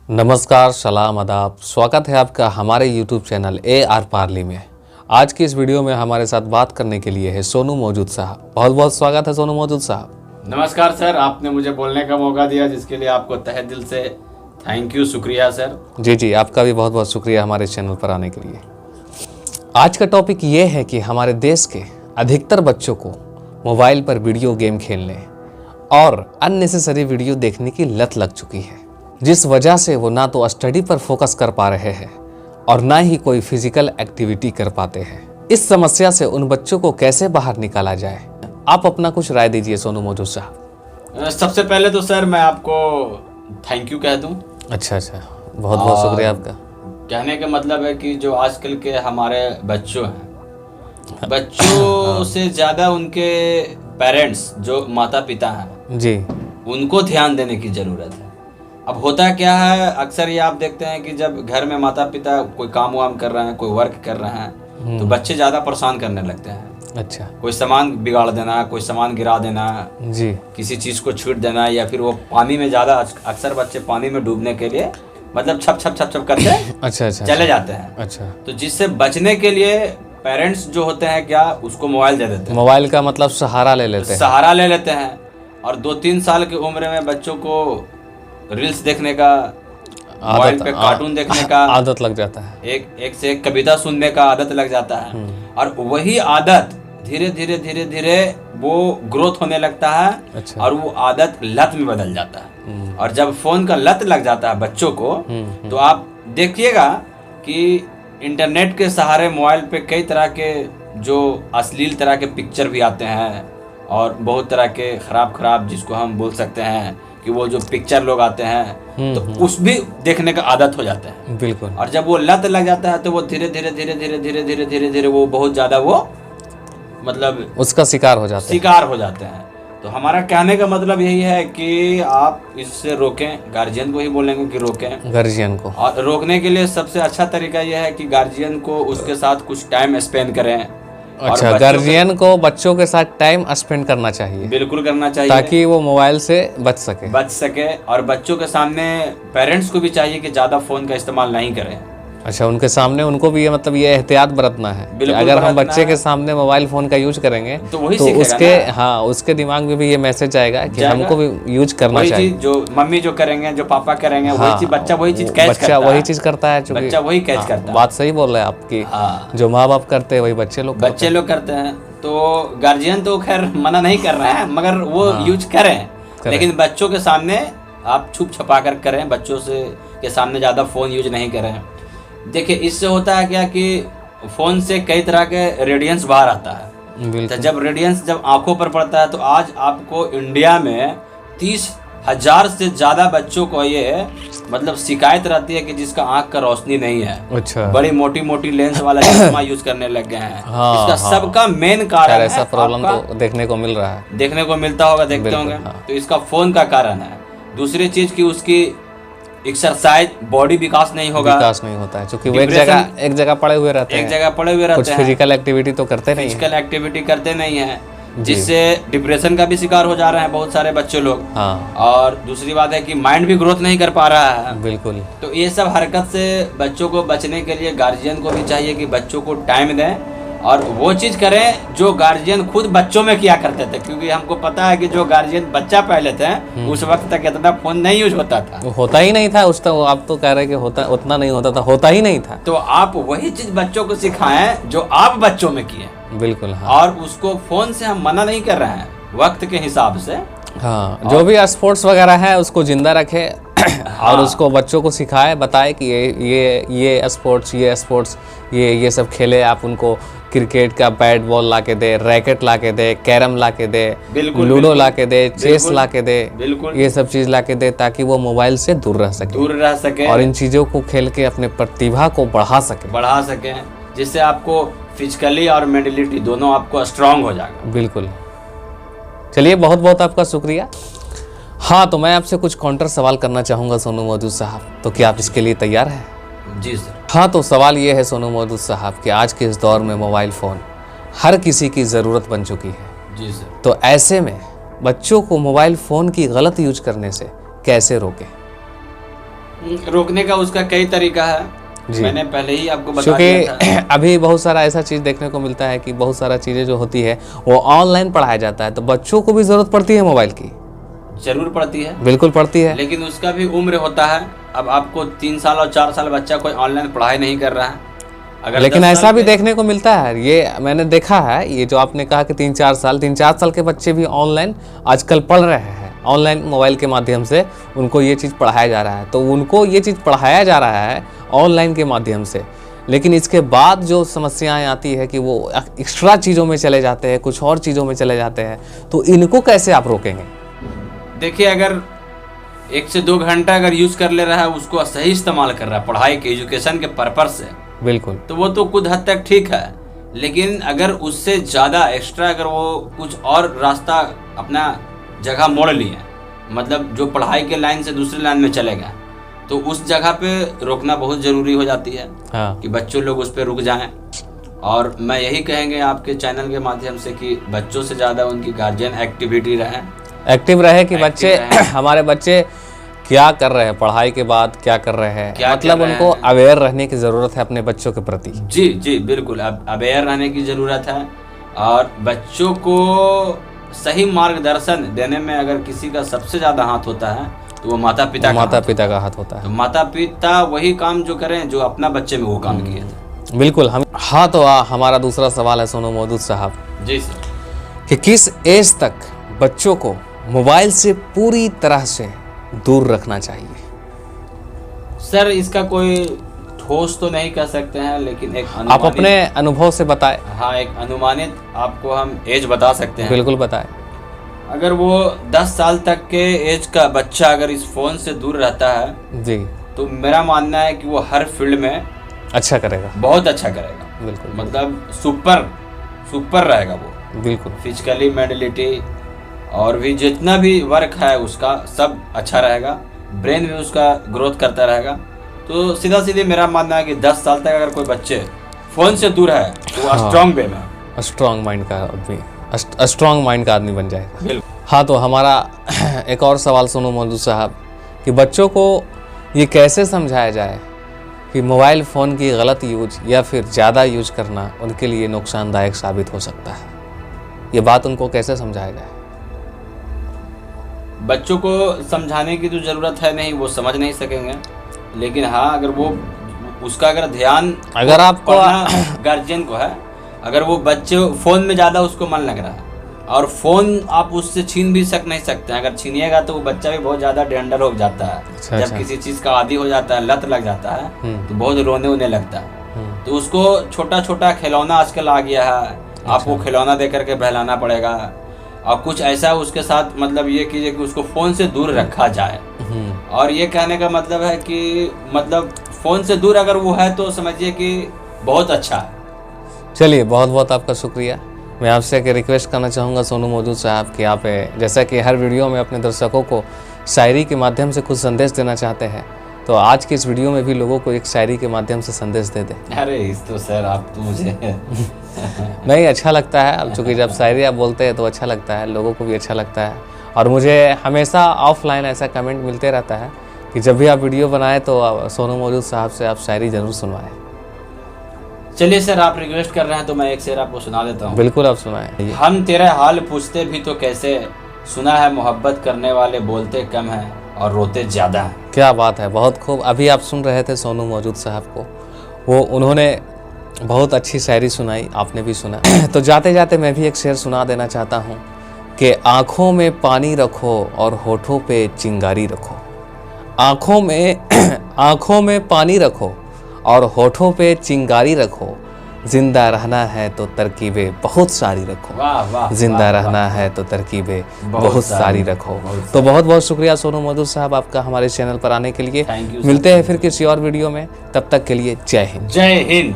नमस्कार, सलाम, आदाब। स्वागत है आपका हमारे YouTube चैनल AR पार्ली में। आज की इस वीडियो में हमारे साथ बात करने के लिए है सोनू मौजूद साहब। बहुत बहुत स्वागत है सोनू मौजूद साहब। नमस्कार सर, आपने मुझे बोलने का मौका दिया जिसके लिए आपको तहे दिल से थैंक यू, शुक्रिया सर। जी, आपका भी बहुत बहुत शुक्रिया हमारे चैनल पर आने के लिए। आज का टॉपिक ये है कि हमारे देश के अधिकतर बच्चों को मोबाइल पर वीडियो गेम खेलने और अननेसेसरी वीडियो देखने की लत लग चुकी है, जिस वजह से वो ना तो स्टडी पर फोकस कर पा रहे हैं और ना ही कोई फिजिकल एक्टिविटी कर पाते हैं। इस समस्या से उन बच्चों को कैसे बाहर निकाला जाए, आप अपना कुछ राय दीजिए सोनू मौजूद साहब। सबसे पहले तो सर मैं आपको थैंक यू कह दूं। अच्छा, बहुत बहुत शुक्रिया आपका। कहने का मतलब है कि जो आजकल के हमारे बच्चों हैं, बच्चों से ज़्यादा उनके पेरेंट्स जो माता पिता हैं जी, उनको ध्यान देने की ज़रूरत है। अब होता क्या है, अक्सर ये आप देखते हैं कि जब घर में माता पिता कोई काम वाम कर रहे हैं, कोई वर्क कर रहे हैं, तो बच्चे ज़्यादा परेशान करने लगते हैं। अच्छा, कोई सामान बिगाड़ देना, कोई सामान गिरा देना जी, किसी चीज़ को छूट देना, या फिर वो पानी में ज़्यादा, अक्सर बच्चे पानी में डूबने के लिए मतलब छप छप छप छप करते अच्छा चले जाते हैं। अच्छा, तो जिससे बचने के लिए पेरेंट्स जो होते हैं क्या, उसको मोबाइल दे देते हैं। मोबाइल का मतलब सहारा ले लेते हैं। सहारा ले लेते हैं और 2-3 साल की उम्र में बच्चों को रील्स देखने का, मोबाइल पे कार्टून देखने का आदत लग जाता है। एक से एक कविता सुनने का आदत लग जाता है, और वही आदत धीरे धीरे धीरे धीरे वो ग्रोथ होने लगता है। अच्छा। और वो आदत लत में बदल जाता है। और जब फोन का लत लग जाता है बच्चों को, तो आप देखिएगा कि इंटरनेट के सहारे मोबाइल पे कई तरह के जो अश्लील तरह के पिक्चर भी आते हैं, और बहुत तरह के खराब जिसको हम बोल सकते हैं कि वो जो पिक्चर लोग आते हैं, तो उस भी देखने का आदत हो जाता है। बिल्कुल। और जब वो लत लग जाता है तो वो धीरे धीरे धीरे धीरे धीरे धीरे धीरे धीरे वो बहुत ज्यादा वो मतलब उसका शिकार हो जाते हैं। तो हमारा कहने का मतलब यही है कि आप इससे रोकें, गार्जियन को ही बोलेंगे कि रोकें गार्जियन को। और रोकने के लिए सबसे अच्छा तरीका यह है कि गार्जियन को उसके साथ कुछ टाइम स्पेंड करें। अच्छा, गार्जियन को बच्चों के साथ टाइम स्पेंड करना चाहिए। बिल्कुल करना चाहिए, ताकि वो मोबाइल से बच सके। और बच्चों के सामने पेरेंट्स को भी चाहिए कि ज्यादा फोन का इस्तेमाल नहीं करें। अच्छा, उनके सामने उनको भी मतलब ये एहतियात बरतना है कि अगर हम बच्चे के सामने मोबाइल फोन का यूज करेंगे तो उसके दिमाग में भी ये मैसेज आएगा कि हमको भी यूज करना चाहिए। जो मम्मी जो करेंगे, जो पापा करेंगे, वही चीज बच्चा वही चीज कैच करता है। वही चीज करता है, बच्चा वही कैच करता है। बात सही बोल रहे हैं आपकी। जो माँ बाप करते हैं वही बच्चे लोग करते हैं। तो गार्जियन तो खैर मना नहीं कर रहे हैं, मगर वो यूज करें, लेकिन बच्चों के सामने आप छुप छुपा कर करें। बच्चों से के सामने ज्यादा फोन यूज नहीं करें। देखिए, इससे होता है क्या कि फोन से कई तरह के रेडियंस बाहर आता है। तो जब रेडियंस आंखों पर पड़ता है, तो आज आपको इंडिया में 30,000 से ज्यादा बच्चों को ये मतलब शिकायत रहती है कि जिसका आंख का रोशनी नहीं है। अच्छा। बड़ी मोटी मोटी लेंस वाला चश्मा यूज करने लग गए हैं। इसका सबका मेन कारण है, ऐसा प्रॉब्लम तो देखने को मिल रहा है, देखने को मिलता होगा, देखते होंगे। तो इसका फोन का कारण है। दूसरी चीज की उसकी एक्सरसाइज, बॉडी विकास नहीं होता है, क्योंकि वो एक जगह पड़े हुए रहते हैं। कुछ फिजिकल एक्टिविटी तो करते नहीं है, जिससे डिप्रेशन का भी शिकार हो जा रहे हैं बहुत सारे बच्चे लोग। और दूसरी बात है कि माइंड भी ग्रोथ नहीं कर पा रहा है। बिल्कुल। तो ये सब हरकत से बच्चों को बचने के लिए गार्जियन को भी चाहिए कि बच्चों को टाइम दें और वो चीज करें जो गार्जियन खुद बच्चों में किया करते थे। क्योंकि हमको पता है कि जो गार्जियन बच्चा पहले थे, उस वक्त तक इतना फोन नहीं यूज होता था। होता ही नहीं था उस तक। आप तो कह रहे कि उतना नहीं होता था, होता ही नहीं था। तो आप वही चीज बच्चों को सिखाएं जो आप बच्चों में किए। बिल्कुल। और उसको फोन से हम मना नहीं कर रहे हैं, वक्त के हिसाब से। जो भी स्पोर्ट्स वगैरह है उसको जिंदा रखे और उसको बच्चों को सिखाए, बताए कि ये स्पोर्ट्स ये सब खेले। आप उनको क्रिकेट का बैट बॉल ला के दे, रैकेट ला के दे, कैरम ला के दे, लूडो ला के दे, चेस ला के दे, ये सब चीज ला के दे, ताकि वो मोबाइल से दूर रह सके और इन चीजों को खेल के अपने प्रतिभा को बढ़ा सके, जिससे आपको फिजिकली और मेंटलिटी दोनों आपको स्ट्रांग हो जाएगा। बिल्कुल। चलिए, बहुत बहुत आपका शुक्रिया। हाँ, तो मैं आपसे कुछ काउंटर सवाल करना चाहूँगा सोनू मौजूद साहब, तो क्या आप इसके लिए तैयार हैं? जी सर। हाँ, तो सवाल ये है सोनू मौजूद साहब कि आज के इस दौर में मोबाइल फ़ोन हर किसी की ज़रूरत बन चुकी है। जी सर। तो ऐसे में बच्चों को मोबाइल फ़ोन की गलत यूज करने से कैसे रोकें? रोकने का उसका कई तरीका है, मैंने पहले ही आपको बता दिया था। अभी बहुत सारा ऐसा चीज़ देखने को मिलता है कि बहुत सारा चीज़ें जो होती है वो ऑनलाइन पढ़ाया जाता है, तो बच्चों को भी ज़रूरत पड़ती है मोबाइल की। जरूर पड़ती है, बिल्कुल पड़ती है, लेकिन उसका भी उम्र होता है। अब आपको 3 साल और 4 साल बच्चा कोई ऑनलाइन पढ़ाई नहीं कर रहा है, अगर लेकिन ऐसा भी देखने को मिलता है, ये मैंने देखा है, ये जो आपने कहा कि 3-4 साल के बच्चे भी ऑनलाइन आजकल पढ़ रहे हैं, ऑनलाइन मोबाइल के माध्यम से उनको ये चीज़ पढ़ाया जा रहा है। तो उनको ये चीज़ पढ़ाया जा रहा है ऑनलाइन के माध्यम से, लेकिन इसके बाद जो समस्याएं आती है कि वो एक्स्ट्रा चीज़ों में चले जाते हैं, कुछ और चीज़ों में चले जाते हैं, तो इनको कैसे आप रोकेंगे? देखिए, अगर 1 से 2 घंटा अगर यूज़ कर ले रहा है, उसको सही इस्तेमाल कर रहा है पढ़ाई के, एजुकेशन के पर्पज से, बिल्कुल, तो वो तो कुछ हद तक ठीक है। लेकिन अगर उससे ज़्यादा एक्स्ट्रा अगर वो कुछ और रास्ता अपना जगह मोड़ लिए, मतलब जो पढ़ाई के लाइन से दूसरे लाइन में चलेगा, तो उस जगह पे रोकना बहुत ज़रूरी हो जाती है। हाँ। कि बच्चों लोग उस पर रुक जाएं। और मैं यही कहेंगे आपके चैनल के माध्यम से कि बच्चों से ज़्यादा उनकी गार्जियन एक्टिविटी एक्टिव रहे कि बच्चे हमारे बच्चे क्या कर रहे हैं, पढ़ाई के बाद क्या कर रहे हैं, मतलब उनको अवेयर रहने की ज़रूरत है अपने बच्चों के प्रति। जी जी बिल्कुल, अब अवेयर रहने की ज़रूरत है। और बच्चों को सही मार्गदर्शन देने में अगर किसी का सबसे ज़्यादा हाथ होता है तो वो माता पिता का हाथ होता है। तो माता पिता वही काम जो करें जो अपना बच्चे में वो काम किए थे। बिल्कुल। हम हाँ, तो हमारा दूसरा सवाल है सोनू मौजूद साहब। जी सर। कि किस एज तक बच्चों को मोबाइल से पूरी तरह से दूर रखना चाहिए? सर, इसका कोई ठोस तो नहीं कह सकते हैं, लेकिन एक आप अपने अनुभव से बताएं। हाँ, एक अनुमानित आपको हम एज बता सकते हैं। बिल्कुल बताएं। अगर वो 10 साल तक के एज का बच्चा अगर इस फोन से दूर रहता है जी, तो मेरा मानना है कि वो हर फील्ड में अच्छा करेगा, बहुत अच्छा करेगा। बिल्कुल, मतलब सुपर रहेगा वो, बिल्कुल, फिजिकली, मेंटलिटी और भी जितना भी वर्क है उसका सब अच्छा रहेगा, ब्रेन भी उसका ग्रोथ करता रहेगा। तो सीधा सीधे मेरा मानना है कि 10 साल तक अगर कोई बच्चे फ़ोन से दूर है तो वो स्ट्रॉन्ग वे में, स्ट्रॉन्ग माइंड का आदमी, स्ट्रॉन्ग माइंड का आदमी बन जाएगा। हाँ, तो हमारा एक और सवाल सोनू मौजूद साहब कि बच्चों को ये कैसे समझाया जाए कि मोबाइल फ़ोन की गलत यूज या फिर ज़्यादा यूज करना उनके लिए नुकसानदायक साबित हो सकता है, ये बात उनको कैसे समझाया जाए? बच्चों को समझाने की तो ज़रूरत है नहीं, वो समझ नहीं सकेंगे। लेकिन हाँ, अगर वो उसका अगर ध्यान अगर आपको गार्जियन को है, अगर वो बच्चे फ़ोन में ज़्यादा उसको मन लग रहा है और फ़ोन आप उससे छीन भी नहीं सकते हैं, अगर छीनिएगा तो वो बच्चा भी बहुत ज़्यादा डेंडर हो जाता है। जब किसी चीज़ का आदी हो जाता है, लत लग जाता है, तो बहुत रोने वोने लगता है। तो उसको छोटा छोटा खिलौना आजकल आ गया है, आपको खिलौना दे करके बहलाना पड़ेगा और कुछ ऐसा उसके साथ मतलब ये कीजिए कि उसको फ़ोन से दूर रखा जाए। और ये कहने का मतलब है कि मतलब फ़ोन से दूर अगर वो है तो समझिए कि बहुत अच्छा है। चलिए, बहुत बहुत आपका शुक्रिया। मैं आपसे एक रिक्वेस्ट करना चाहूँगा सोनू मौजूद साहब कि आप जैसा कि हर वीडियो में अपने दर्शकों को शायरी के माध्यम से कुछ संदेश देना चाहते हैं, तो आज की इस वीडियो में भी लोगों को एक शायरी के माध्यम से संदेश दे दें। अरे इस तो सर आप तो मुझे नहीं, अच्छा लगता है। अब चूँकि जब शायरी आप बोलते हैं तो अच्छा लगता है, लोगों को भी अच्छा लगता है। और मुझे हमेशा ऑफलाइन ऐसा कमेंट मिलते रहता है कि जब भी आप वीडियो बनाएं तो सोनू मौजूद साहब से आप शायरी ज़रूर सुनवाएं। चलिए सर, आप रिक्वेस्ट कर रहे हैं तो मैं एक शेर आपको सुना देता हूँ। बिल्कुल, आप सुनाएं। हम तेरे हाल पूछते भी तो कैसे, सुना है मोहब्बत करने वाले बोलते कम है और रोते ज़्यादा है। क्या बात है, बहुत खूब। अभी आप सुन रहे थे सोनू मौजूद साहब को, वो उन्होंने बहुत अच्छी शायरी सुनाई, आपने भी सुना। तो जाते जाते मैं भी एक शेर सुना देना चाहता हूँ कि आँखों में पानी रखो और होठों पे चिंगारी रखो। आँखों में पानी रखो और होठों पे चिंगारी रखो, जिंदा रहना है तो तरकीबें बहुत सारी रखो। वाह वाह, जिंदा रहना है तो तरकीबें बहुत सारी रखो। तो बहुत बहुत शुक्रिया सोनू मौजूद साहब आपका हमारे चैनल पर आने के लिए। मिलते हैं फिर किसी और वीडियो में, तब तक के लिए जय हिंद। जय हिंद।